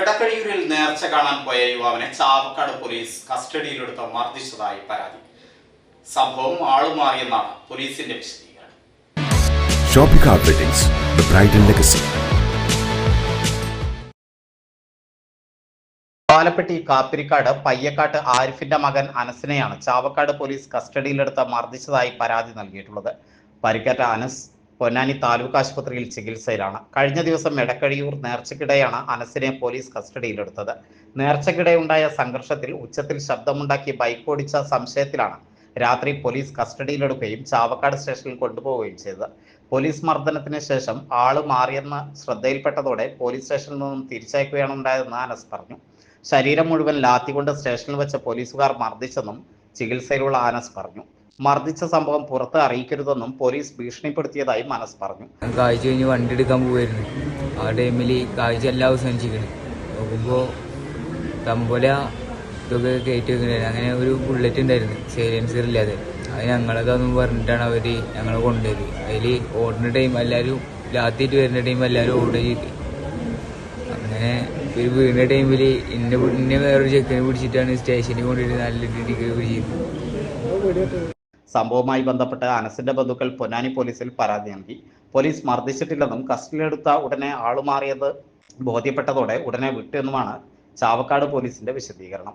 എടക്കഴിയൂരിൽ നേർച്ച കാണാൻ പോയ യുവാവിനെ ചാവക്കാട് പോലീസ് കസ്റ്റഡിയിലെടുത്ത് മർദ്ദിച്ചതായി പരാതി. സംഭവം ആളുമാറിയെന്നാണ് പോലീസിന്റെ വിശദീകരണം. Shopping weddings, the bridal legacy. Palappetti Kappirikkad Payyakkattu ആരിഫിന്റെ മകൻ അനസിനെയാണ് ചാവക്കാട് പോലീസ് കസ്റ്റഡിയിലെടുത്ത് മർദ്ദിച്ചതായി പരാതി നൽകിയിട്ടുള്ളത്. പരിക്കേറ്റ അനസ് പൊന്നാനി താലൂക്ക് ആശുപത്രിയിൽ ചികിത്സയിലാണ്. കഴിഞ്ഞ ദിവസം എടക്കഴിയൂർ നേർച്ചയ്ക്കിടെയാണ് അനസിനെ പോലീസ് കസ്റ്റഡിയിലെടുത്തത്. നേർച്ചയ്ക്കിടെയുണ്ടായ സംഘർഷത്തിൽ ഉച്ചത്തിൽ ശബ്ദമുണ്ടാക്കി ബൈക്ക് ഓടിച്ച സംശയത്തിലാണ് രാത്രി പോലീസ് കസ്റ്റഡിയിലെടുക്കുകയും ചാവക്കാട് സ്റ്റേഷനിൽ കൊണ്ടുപോവുകയും ചെയ്തത്. പോലീസ് മർദ്ദനത്തിന് ശേഷം ആള് മാറിയെന്ന് ശ്രദ്ധയിൽപ്പെട്ടതോടെ പോലീസ് സ്റ്റേഷനിൽ നിന്നും തിരിച്ചയക്കുകയാണ് ഉണ്ടായതെന്ന് അനസ് പറഞ്ഞു. ശരീരം മുഴുവൻ ലാത്തികൊണ്ട് സ്റ്റേഷനിൽ വെച്ച് പോലീസുകാർ മർദ്ദിച്ചെന്നും ചികിത്സയിലുള്ള അനസ് പറഞ്ഞു. മർദ്ദിച്ച സംഭവം പുറത്ത് അറിയിക്കരുതെന്നും പോലീസ് ഭീഷണിപ്പെടുത്തിയതായി അനസ് പറഞ്ഞു. കാഴ്ച കഴിഞ്ഞ് വണ്ടി എടുക്കാൻ പോവായിരുന്നു. ആ ടൈമിൽ കാഴ്ച എല്ലാം അവസാനിച്ചിരിക്കണം. നോക്കുമ്പോൾ തമ്പോല ഇതൊക്കെ കയറ്റി വെക്കുന്നുണ്ടായിരുന്നു. അങ്ങനെ ഒരു ബുള്ളറ്റ് ഉണ്ടായിരുന്നു, സൈലൻസർ ഇല്ലാതെ. അത് ഞങ്ങളൊക്കെ ഒന്നും പറഞ്ഞിട്ടാണ് അവർ ഞങ്ങളെ കൊണ്ടുപോയത്. അതിൽ ഓടുന്ന ടൈം എല്ലാവരും ലാത്തിയിട്ട് വരുന്ന ടൈം എല്ലാവരും ഓടുക ചെയ്ത്. അങ്ങനെ ഒരു വീണ ടൈമിൽ ഇന്നെ വേറൊരു ചെക്കനെ പിടിച്ചിട്ടാണ് സ്റ്റേഷനിൽ കൊണ്ടുപോയിട്ട് നല്ല രീതിക്ക് ചെയ്തത്. സംഭവവുമായി ബന്ധപ്പെട്ട് അനസിന്റെ ബന്ധുക്കൾ പൊന്നാനി പോലീസിൽ പരാതി നൽകി. പോലീസ് മർദ്ദിച്ചിട്ടില്ലെന്നും കസ്റ്റഡിയിലെടുത്ത ഉടനെ ആളുമാറിയത് ബോധ്യപ്പെട്ടതോടെ ഉടനെ വിട്ടെന്നുമാണ് ചാവക്കാട് പോലീസിന്റെ വിശദീകരണം.